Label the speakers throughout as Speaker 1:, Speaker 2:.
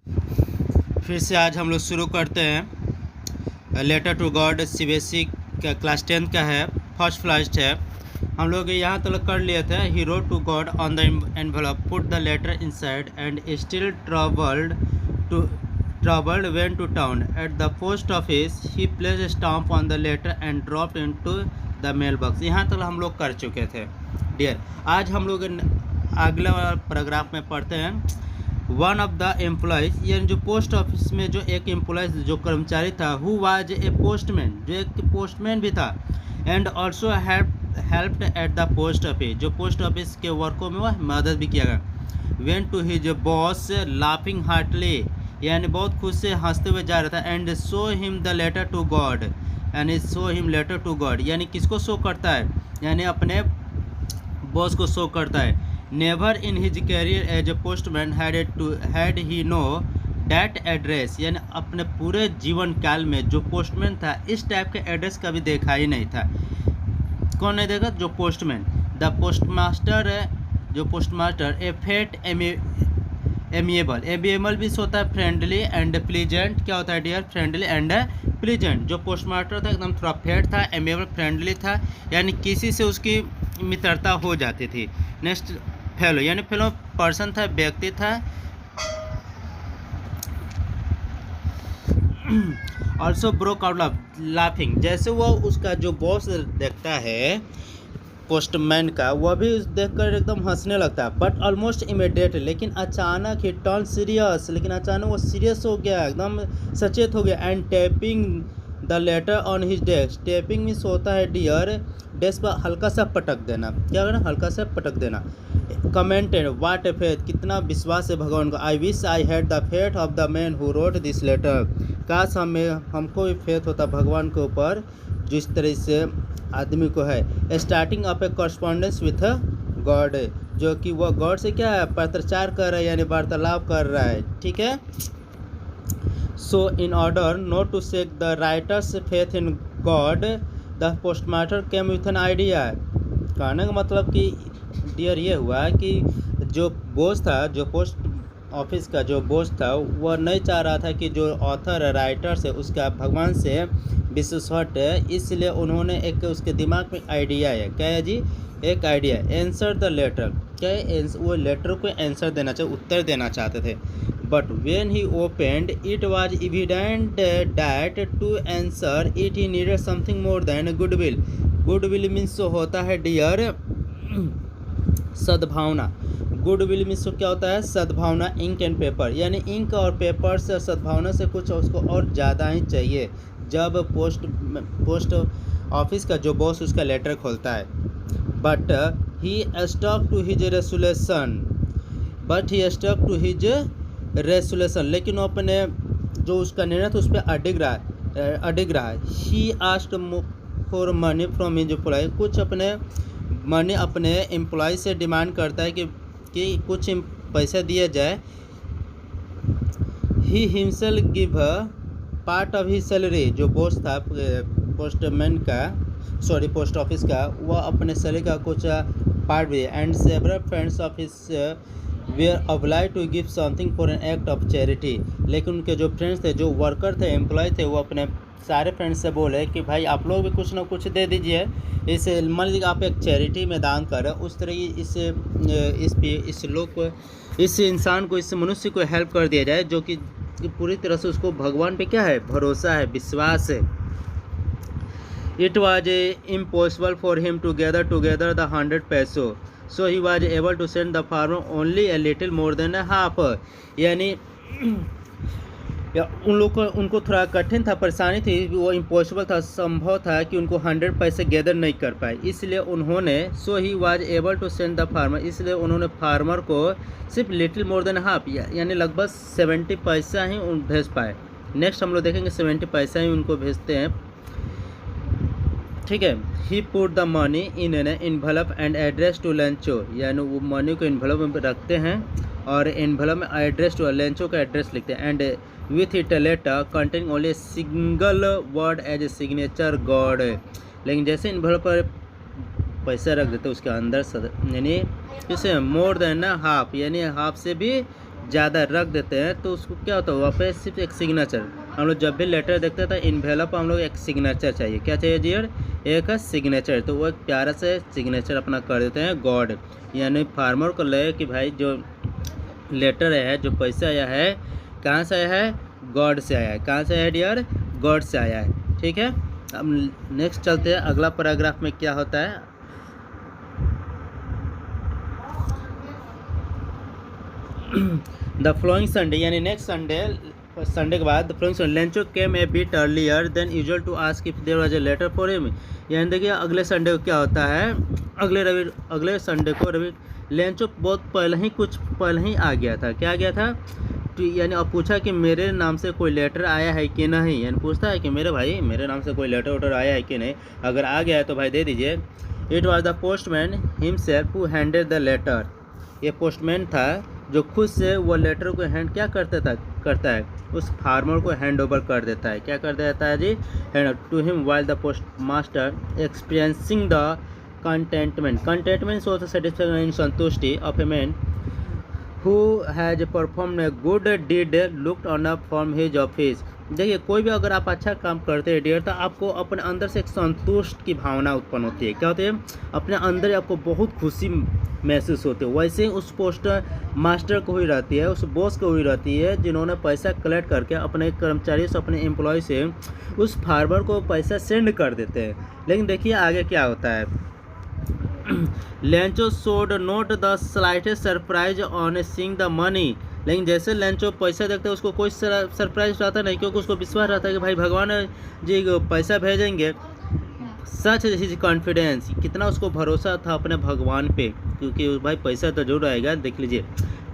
Speaker 1: फिर से आज हम लोग शुरू करते हैं। लेटर टू गॉड सीबीएसई का क्लास 10 का है, फर्स्ट फ्लाइट है। हम लोग यहाँ तक कर लिए थे। He wrote to God on the envelope, put the letter inside and still troubled went to town at the post office. He place stamp on the letter and drop into the mail box. यहाँ तक हम लोग कर चुके थे dear. आज हम लोग अगला पैराग्राफ में पढ़ते हैं। वन ऑफ द एम्प्लॉयज़, यानी जो पोस्ट ऑफिस में जो एक एम्प्लॉय जो कर्मचारी था, हु वाज ए पोस्टमैन, जो एक पोस्टमैन भी था, and also helped at the post office, जो पोस्ट ऑफिस के वर्कों में वह मदद भी किया गया। Went to his boss laughing heartily, यानी बहुत खुश से हंसते हुए जा रहा था। And show him the letter to God, यानी show him letter to God, यानी किसको शो करता है, यानी अपने बॉस को शो करता है। Never in his career as a postman had he known that address, यानी अपने पूरे जीवन काल में जो पोस्टमैन था इस टाइप के एड्रेस कभी देखा ही नहीं था। कौन नहीं देखा? जो पोस्टमैन। द पोस्टमास्टर, जो पोस्टमास्टर ए फेट एमिएबल भी होता है, फ्रेंडली एंड प्लीजेंट। क्या होता है डियर? Friendly and pleasant. जो पोस्टमास्टर था एकदम थोड़ा फेट था, एमिएबल फ्रेंडली था, यानी किसी से उसकी मित्रता हो जाती थी। नेक्स्ट फेलो, यानी फेलो पर्सन था, व्यक्ति था। ऑल्सो ब्रोक आउट लाफिंग, जैसे वो उसका जो बॉस देखता है पोस्टमैन का, वह भी देखकर एकदम हंसने लगता है। बट ऑलमोस्ट इमीडिएट, लेकिन अचानक ही टर्न सीरियस, लेकिन अचानक वो सीरियस हो गया, एकदम सचेत हो गया। And tapping the later on his desk, tapping means होता है डियर डेस्क पर हल्का सा पटक देना। क्या करना? हल्का सा पटक देना। कमेंटेड, व्हाट ए फेथ, कितना विश्वास है भगवान को। I wish I had the faith of the man who wrote this letter, काश हमको भी फेथ होता भगवान के ऊपर जिस तरह से आदमी को है। Starting of A correspondence with God, जो कि वह गॉड से क्या है? पत्राचार कर रहा है, यानी वार्तालाप कर रहा है। ठीक है। So in order not to shake the writer's faith in God, the postmaster came with an idea. कहने का मतलब कि डियर ये हुआ कि जो बॉस था, जो पोस्ट ऑफिस का जो बॉस था, वह नहीं चाह रहा था कि जो ऑथर राइटर से उसका भगवान से विश्वास हटे, इसलिए उन्होंने एक उसके दिमाग में आइडिया है। क्या है जी? एक आइडिया। आंसर द लेटर, क्या है? वो लेटर को आंसर देना चाहे, उत्तर देना चाहते थे। But when he opened it was evident that to answer it he needed something more than goodwill. Goodwill means होता है डियर सद्भावना। गुडविल मीन्स क्या होता है? सद्भावना। इंक एंड पेपर, यानी इंक और पेपर से, सद्भावना से कुछ उसको और ज़्यादा ही चाहिए जब पोस्ट ऑफिस का जो बॉस उसका लेटर खोलता है। But he stuck to his resolution, लेकिन वो अपने जो उसका निर्णय था उस पर अडिग रहा है। He asked for money from his employ, कुछ अपने मनी अपने एम्प्लॉय से डिमांड करता है कि कुछ पैसा दिया जाए। He himself give part of his salary, जो बॉस था पोस्टमैन का, सॉरी पोस्ट ऑफिस का, वह अपने सैलरी का कुछ पार्ट भी। And several friends of his were obliged to give something for an act of charity, लेकिन उनके जो फ्रेंड्स थे, जो वर्कर थे, एम्प्लॉय थे, वो अपने सारे फ्रेंड्स से बोले कि भाई आप लोग भी कुछ ना कुछ दे दीजिए। इसे मान लीजिए आप एक चैरिटी में दान करें, उस तरह इस लोग को, इस इंसान को, इस मनुष्य को हेल्प कर दिया जाए जो कि पूरी तरह से उसको भगवान पे क्या है? भरोसा है, विश्वास है। It was impossible for him to gather the 100 पैसों, so he was able to send the farmer only a little more than half, यानी उन लोग को, उनको थोड़ा कठिन था, परेशानी थी, वो इम्पॉसिबल था, संभव था कि उनको 100 पैसे गैदर नहीं कर पाए, इसलिए उन्होंने so he was able to send the farmer, इसलिए उन्होंने फार्मर को सिर्फ लिटिल मोर देन हाफ, यानी लगभग 70 पैसा ही भेज पाए। नेक्स्ट हम लोग देखेंगे 70 पैसा ही उनको भेजते हैं। ठीक है। He put the money in an envelope and address to Lencho, यानी वो मनी को एनवेलप में रखते हैं और एनवेलप में एड्रेस टू लेंचो का एड्रेस लिखते हैं। And with it letter containing only single word as a signature God, लेकिन जैसे एनवेलप पर पैसा रख देते उसके अंदर यानी जैसे मोर देन हाफ, यानी हाफ से भी ज़्यादा रख देते हैं तो उसको क्या होता है, वहाँ पे सिर्फ एक सिग्नेचर, हम लोग जब भी लेटर देखते हैं तो इन्वेलप हम लोग एक सिग्नेचर चाहिए, क्या चाहिए डियर, एक सिग्नेचर। तो वो एक प्यारा से सिग्नेचर अपना कर देते हैं गॉड, यानी फार्मर को लगे कि भाई जो लेटर है, जो पैसा आया है, कहाँ से आया है, गॉड से आया है। कहाँ से आया है डियर, गॉड से आया है। ठीक है, अब नेक्स्ट चलते हैं अगला पैराग्राफ में क्या होता है। द फ्लोइंग संडे, यानी नेक्स्ट संडे के बाद, the following Sunday Lencho came a bit earlier than usual to ask if there was a letter for him. यानी देखिए अगले संडे को क्या होता है, अगले संडे को लेंचो बहुत कुछ पहले ही आ गया था। क्या आ गया था, यानी अब पूछा कि मेरे नाम से कोई लेटर आया है कि नहीं, यानी पूछता है कि मेरे नाम से कोई लेटर आया है कि नहीं, अगर आ गया है तो भाई दे दीजिए। It was the postman himself who handed the letter. ये पोस्टमैन था जो खुद से वो लेटर को क्या करता है, उस फार्मर को हैंड ओवर कर देता है। क्या कर देता है जी, hand to him while the post master experiencing the contentment so the satisfaction in संतुष्टि of a man who has performed a good deed looked on up from his office। देखिए कोई भी अगर आप अच्छा काम करते हैं डियर, तो आपको अपने अंदर से एक संतुष्ट की भावना उत्पन्न होती है। क्या होती है, अपने अंदर आपको बहुत खुशी महसूस होती है। वैसे ही उस पोस्ट मास्टर को ही रहती है, उस बॉस को ही रहती है, जिन्होंने पैसा कलेक्ट करके अपने कर्मचारी से, अपने एम्प्लॉय से उस फार्मर को पैसा सेंड कर देते हैं। लेकिन देखिए आगे क्या होता है, Lencho showed note the slightest surprise on seeing the money. लेकिन जैसे लेंचो पैसा देखते हैं उसको कोई सरप्राइज रहता नहीं, क्योंकि उसको विश्वास रहता है कि भाई भगवान जी पैसा भेजेंगे। सच हिज कॉन्फिडेंस, कितना उसको भरोसा था अपने भगवान पे, क्योंकि भाई पैसा तो जरूर आएगा, देख लीजिए।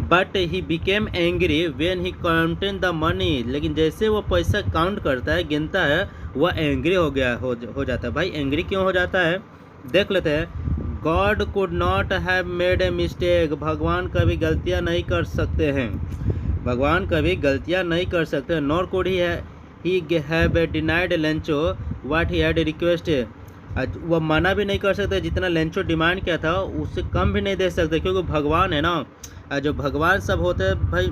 Speaker 1: But he became angry when he counted the money. लेकिन जैसे वो पैसा काउंट करता है, गिनता है, वह एंग्री हो जाता है। भाई एंग्री क्यों हो जाता है, देख लेते हैं। God could not have made a mistake. भगवान कभी गलतियाँ नहीं कर सकते हैं, भगवान कभी गलतियाँ नहीं कर सकते। Nor could he have denied Lencho what he had requested. वह मना भी नहीं कर सकते, जितना लेंचो डिमांड किया था उससे कम भी नहीं दे सकते, क्योंकि भगवान है ना। जो भगवान सब होते हैं भाई,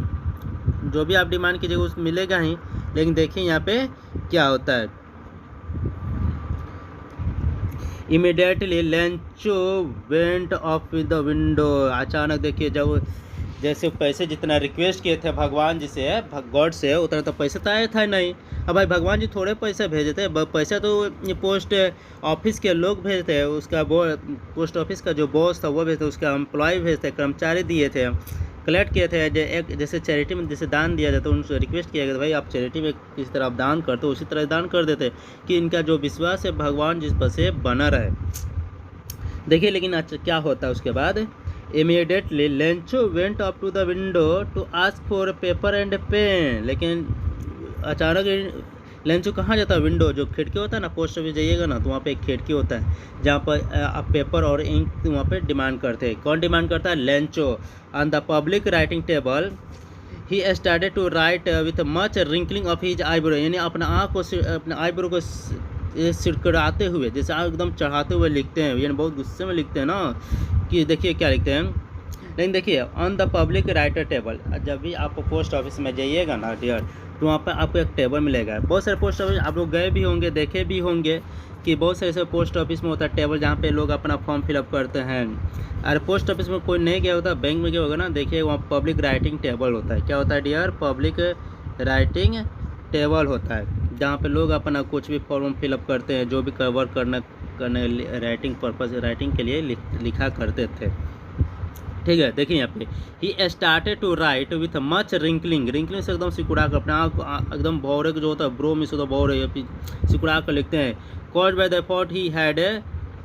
Speaker 1: जो भी आप डिमांड कीजिएगा उस मिलेगा ही। लेकिन देखिए यहाँ पे क्या होता है, immediately Lencho went of the window. अचानक देखिए जब जैसे पैसे जितना रिक्वेस्ट किए थे भगवान जी से, गॉड से, उतना तो पैसा तो आया था नहीं। अब भाई भगवान जी थोड़े पैसे भेजे थे, पैसा तो ये पोस्ट ऑफिस के लोग भेजते हैं, उसका पोस्ट ऑफिस का जो बॉस था वो भेजते, उसका एम्प्लॉय भेजते, कर्मचारी दिए थे, कलेक्ट किए थे। जैसे चैरिटी में जैसे दान दिया जाता है, उनसे रिक्वेस्ट किया गया भाई आप चैरिटी में किस तरह आप दान करते हो, उसी तरह दान कर देते कि इनका जो विश्वास है भगवान जिस पर से बना रहे। देखिए लेकिन अच्छा क्या होता है उसके बाद, immediately Lencho went up to the window to ask for paper and pen. लेकिन अचानक लेंचो कहाँ जाता है, विंडो जो खिड़की होता है ना, पोस्ट ऑफिस जाइएगा ना तो वहाँ पे एक खिड़की होता है जहाँ पर आप पेपर और इंक वहाँ पे डिमांड करते हैं। कौन डिमांड करता है, Lencho. On the public writing table he started to write with much wrinkling of his eyebrow. यानी अपना आँख को, अपने आईब्रो को सिरकड़ाते हुए, जैसे आँख एकदम चढ़ाते हुए लिखते हैं, यानी बहुत गुस्से में लिखते हैं ना, कि देखिए क्या लिखते हैं। लेकिन देखिए on the public writer table, जब भी आप पोस्ट ऑफिस में जाइएगा ना डियर, तो वहाँ पर आपको एक टेबल मिलेगा। बहुत सारे पोस्ट ऑफिस आप लोग गए भी होंगे, देखे भी होंगे कि बहुत सारे ऐसे पोस्ट ऑफिस में होता है टेबल जहाँ पे लोग अपना फॉर्म फिलअप करते हैं। अरे पोस्ट ऑफिस में कोई नहीं गया होता, बैंक में गया होगा ना, देखिए वहाँ पब्लिक राइटिंग टेबल होता है। क्या होता है डियर, पब्लिक राइटिंग टेबल होता है, जहाँ पे लोग अपना कुछ भी फॉर्म फिलअप करते हैं, जो भी कवर करने राइटिंग पर्पज, राइटिंग के लिए लिखा करते थे। ठीक है, देखिए यहाँ पे ही started to write with much wrinkling से एकदम सिकुड़ा कर, अपने आँख एकदम भौरे जो होता है, ब्रो मिस होता है, भौरे सिकुड़ा कर लिखते हैं। Cause by the effort he had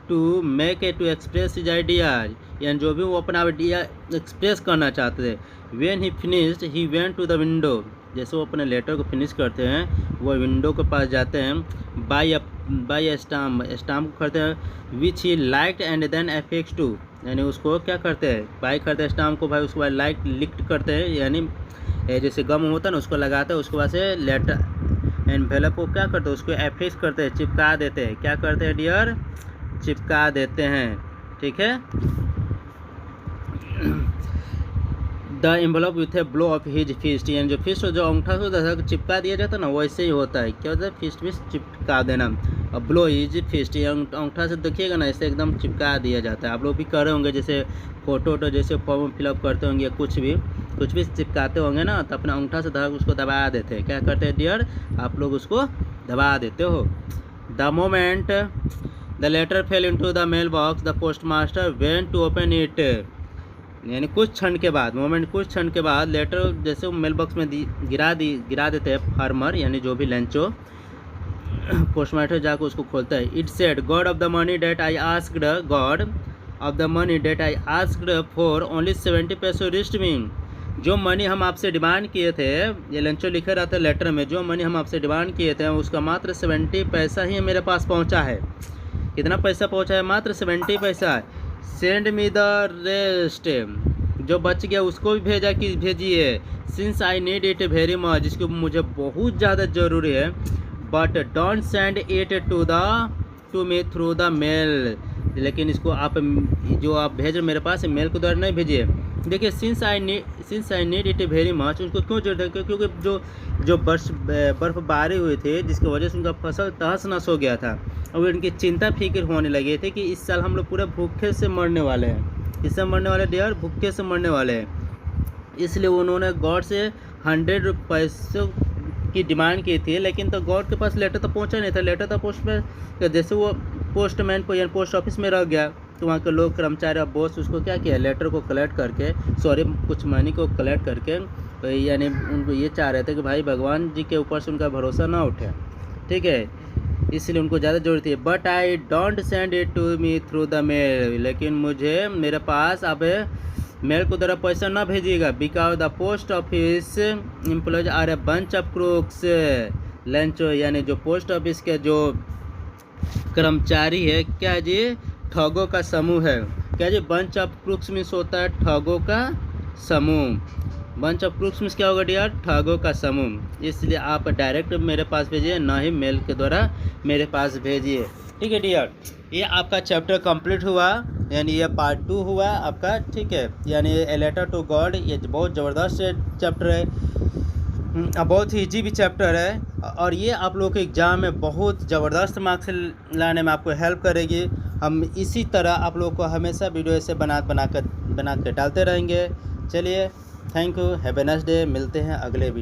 Speaker 1: to make to express his ideas, यानी जो भी वो अपना आइडिया एक्सप्रेस करना चाहते थे। When he finished he went to the window. जैसे वो अपने लेटर को फिनिश करते हैं, वो विंडो के पास जाते हैं। बाय स्टाम्प को करते हैं, which he licked and then affixed to, यानी उसको क्या करते हैं, बाय करते हैं स्टाम्प को, भाई उसके बाद लाइक लिख करते हैं, यानी जैसे गम होता है ना उसको लगाते हैं, उसके बाद से लेटर एनवेलप को क्या करते हैं, उसको एफेक्स करते हैं, चिपका देते हैं। क्या करते हैं डियर, चिपका देते हैं। ठीक है, the envelope with a blow of his fist, यानी जो फिस्ट जो अंगूठा से उधर चिपका दिया जाता है ना, वैसे ही होता है। क्या होता है? फिस्ट में चिपका देना। अब ब्लो हिज फिस्ट, ये अंगूठा से देखिएगा ना, ऐसे एकदम चिपका दिया जाता है। आप लोग भी कर रहे होंगे, जैसे फोटो जैसे फॉर्म फिलअप करते होंगे, कुछ भी चिपकाते होंगे ना, तो अपना अंगूठा से उसको दबा देते हैं। क्या करते हैं डियर? आप लोग उसको दबा देते हो। The moment the letter fell into the mail box the post master went to open it, यानी कुछ क्षण के बाद लेटर जैसे वो मेल बॉक्स में गिरा देते हैं फार्मर, यानी जो भी लंचो, पोस्ट मास्टर जाकर उसको खोलता है। It said God of the money that I asked for only 70 पैसों रिस्ट मी, जो मनी हम आपसे डिमांड किए थे, ये लंचो लिखा रहता है लेटर में, जो मनी हम आपसे डिमांड किए थे उसका मात्र 70 पैसा ही मेरे पास पहुंचा है। कितना पैसा पहुंचा है? मात्र 70 पैसा। सेंड मी द रेस्ट, जो बच गया उसको भी भेजिए। Since I need it very much, जिसको मुझे बहुत ज़्यादा ज़रूरी है। But don't send it to me through the mail, लेकिन इसको आप जो आप भेज रहे मेरे पास मेल के द्वारा नहीं भेजिए। देखिए, since I need it very much, उनको क्यों जरूरत है? क्योंकि जो बर्फबारी हुई थी, जिसकी वजह से उनका फसल तहस नहस हो गया था, और उनकी चिंता फिक्र होने लगी थी कि इस साल हम लोग पूरे भूखे से मरने वाले हैं। इससे मरने वाले डियर, भूखे से मरने वाले हैं। इसलिए उन्होंने गॉड से 100 पैसों की डिमांड की थी, लेकिन तो गॉड के पास लेटर तो पहुंचा नहीं था। लेटर तो पोस्ट में, जैसे वो पोस्टमैन को यानी पोस्ट ऑफिस में रह गया, तो वहाँ के लोग कर्मचारी और बॉस उसको क्या किया, लेटर को कलेक्ट करके, कुछ मनी को कलेक्ट करके, तो यानी उनको ये चाह रहे थे कि भाई भगवान जी के ऊपर से उनका भरोसा ना उठे, ठीक है, इसलिए उनको ज़्यादा जरूरत है। But I don't send it to me through the mail, लेकिन मेरे पास अब मेल को द्वारा पैसा ना भेजिएगा। Because the post office employees are a bunch of crooks Lencho, यानी जो पोस्ट ऑफिस के जो कर्मचारी है, क्या जी, ठगों का समूह है। क्या जी? बंच ऑफ क्रूक्स मीन्स होता है ठगों का समूह। बंच ऑफ क्रूक्स मीन्स क्या होगा डियर? ठगों का समूह। इसलिए आप डायरेक्ट मेरे पास भेजिए, ना ही मेल के द्वारा मेरे पास भेजिए। ठीक है डियर, ये आपका चैप्टर कंप्लीट हुआ, यानी ये पार्ट 2 हुआ आपका, ठीक है, यानी ए लेटर टू गॉड। ये बहुत ज़बरदस्त चैप्टर है, बहुत ही ईजी भी चैप्टर है, और ये आप लोगों के एग्ज़ाम में बहुत ज़बरदस्त मार्क्स लाने में आपको हेल्प करेगी। हम इसी तरह आप लोगों को हमेशा वीडियो ऐसे बना कर डालते रहेंगे। चलिए, thank you, have a nice day. मिलते हैं अगले वीडियो।